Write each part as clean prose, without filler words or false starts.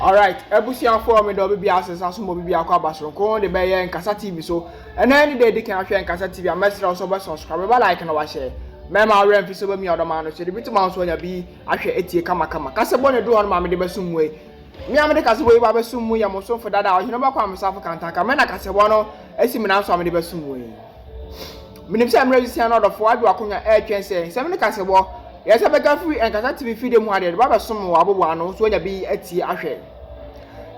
All right, ebusia for me do be access aso mo be akwa basoro ko de be ye Nkasa TV so and any day they can share Nkasa TV and message also be subscribe be like na wa share me ma we mfi so be mi odoma no so de bitu ma so nya bi ahwe etie kama kase bo ne do ho ma me de besum we mi am de kase bo ba besum mu ya mo so for dada o hino ba kwa me safo kantaka me na kase bo no esi me na so am de besum we minim se am register na do for adu akonya e twen se me kase bo yes abega free Nkasa TV feed mu ade ba besum wo abobo ano so nya bi etie ahwe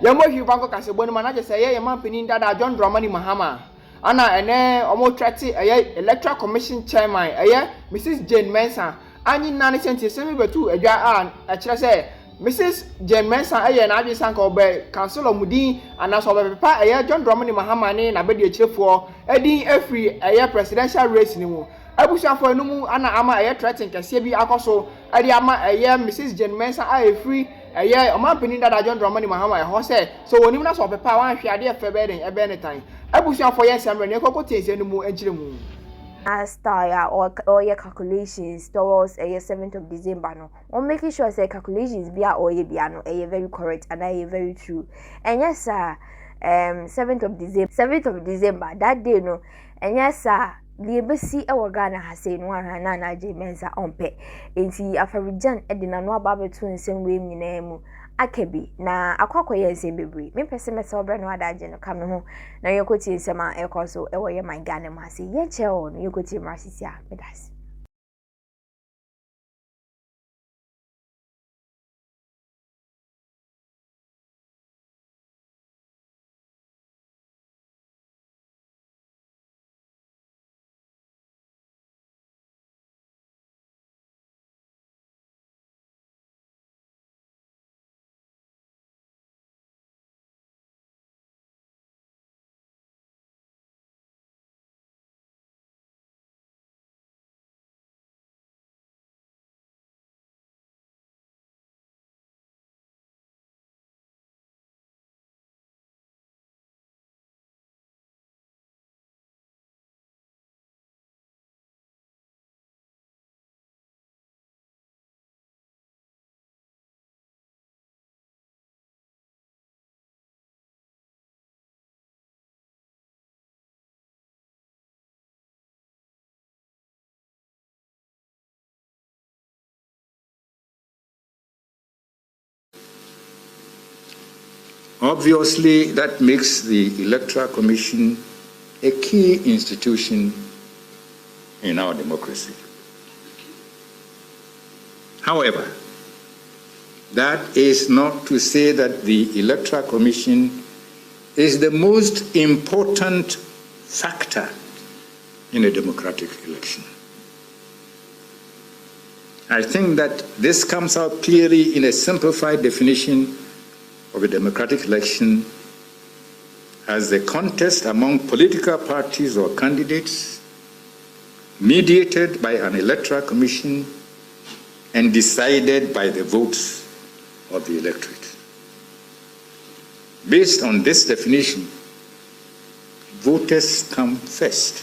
Yamo hu banko kasebo ni manager say ye man penin dada John Dramani Mahama ana ene omo trati electoral commission chairman Mrs Jean Mensah anyi nane senti semi betu adwa a kire say Mrs Jean Mensah na adwe sanka obe councilor mudin ana so obe pepa John Dramani Mahama ne na bedi akirefo edin afri presidential race ni mu abusuafo enumu ana ama threaten kase bi akoso ade ama Mrs Jean Mensah free oman penin dada John Dramani Mahama ho say so wonim na so pepa wan hwe ade efe be den ebe ne tan abusuafo yes amre ne kokoti ense no mu enchire mu style or your calculations towards 7th of December no on making sure say calculations be or ye be no very correct and very true and yes sir 7th of December that day no and yes sir the embassy Ghana has said no na Jean Mensah ompe enti afarijan edina no aba betu nsem we nyina mu akebi na akwakoye nsem bebre me pese mese obre no adaje no kam ho na yekoti nsem a ekoso ewoye my Ghana ma se ye che o no yekoti mrasisi a medasi Obviously, that makes the Electoral Commission a key institution in our democracy. However, that is not to say that the Electoral Commission is the most important factor in a democratic election. I think that this comes out clearly in a simplified definition of a democratic election as the contest among political parties or candidates mediated by an electoral commission and decided by the votes of the electorate. Based on this definition, voters come first,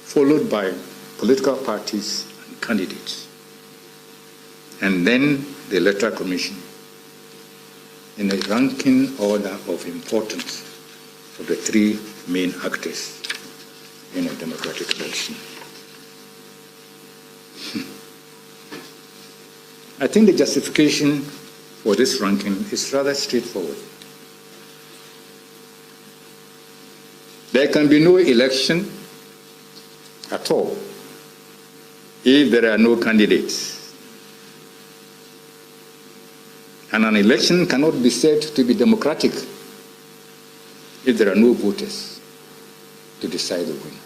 followed by political parties and candidates, and then the electoral commission in a ranking order of importance for the three main actors in a democratic election. I think the justification for this ranking is rather straightforward. There can be no election at all if there are no candidates. And an election cannot be said to be democratic if there are no voters to decide the winner.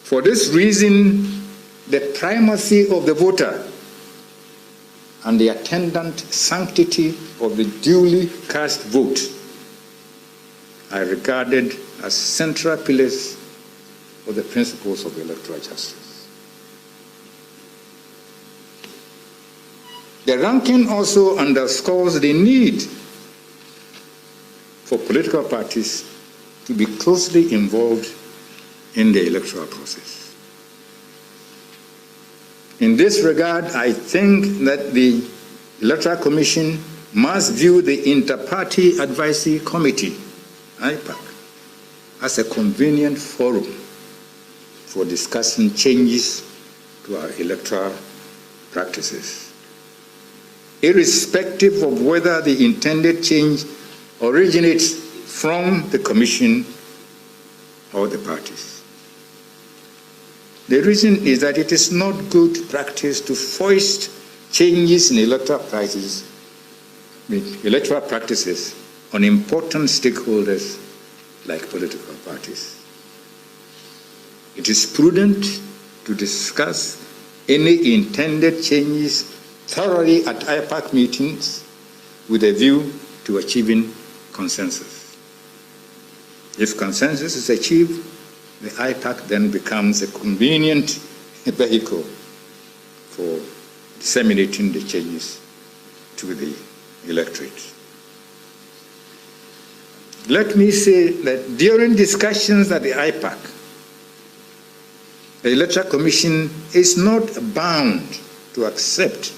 For this reason, the primacy of the voter and the attendant sanctity of the duly cast vote are regarded as central pillars of the principles of electoral justice. The ranking also underscores the need for political parties to be closely involved in the electoral process. In this regard, I think that the Electoral Commission must view the Inter-Party Advisory Committee, IPAC, as a convenient forum for discussing changes to our electoral practices, irrespective of whether the intended change originates from the Commission or the parties. The reason is that it is not good practice to foist changes in electoral practices on important stakeholders like political parties. It is prudent to discuss any intended changes thoroughly at IPAC meetings with a view to achieving consensus. If consensus is achieved, the IPAC then becomes a convenient vehicle for disseminating the changes to the electorate. Let me say that during discussions at the IPAC, the Electoral Commission is not bound to accept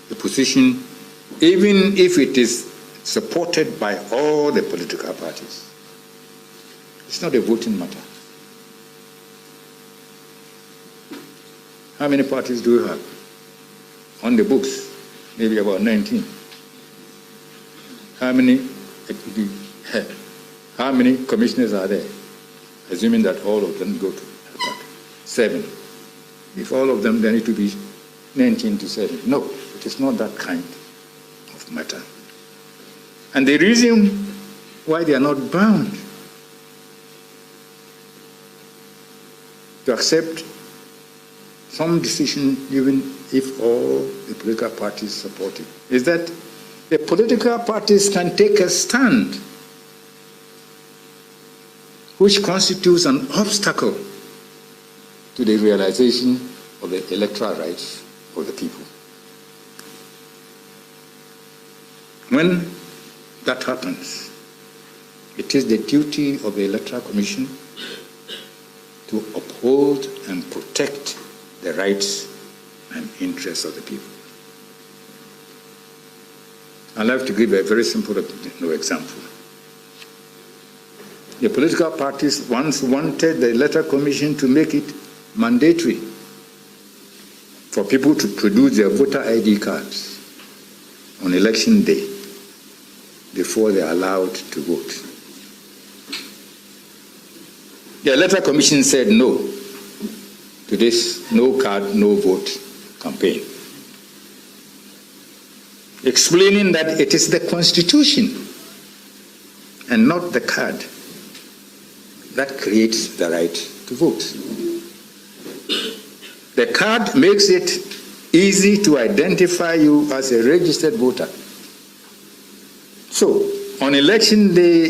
the position even if it is supported by all the political parties. It's not a voting matter. How many parties do we have? On the books, maybe about 19. How many commissioners are there? Assuming that all of them go to IPAC. 7. If all of them, then it will be 19 to 7. No, it is not that kind of matter. And the reason why they are not bound to accept some decision, even if all the political parties support it, is that the political parties can take a stand which constitutes an obstacle to the realization of the electoral rights of the people. When that happens, it is the duty of the Electoral Commission to uphold and protect the rights and interests of the people. I'd like to give a very simple example. The political parties once wanted the Electoral Commission to make it mandatory for people to produce their voter ID cards on election day before they are allowed to vote. The Electoral Commission said no to this no card, no vote campaign, explaining that it is the Constitution and not the card that creates the right to vote. The card makes it easy to identify you as a registered voter. So, on election day,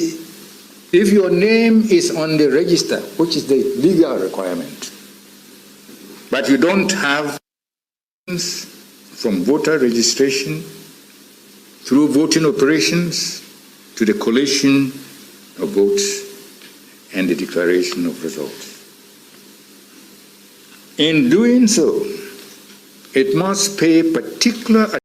if your name is on the register, which is the legal requirement, but you don't have from voter registration through voting operations to the collation of votes and the declaration of results. In doing so, it must pay particular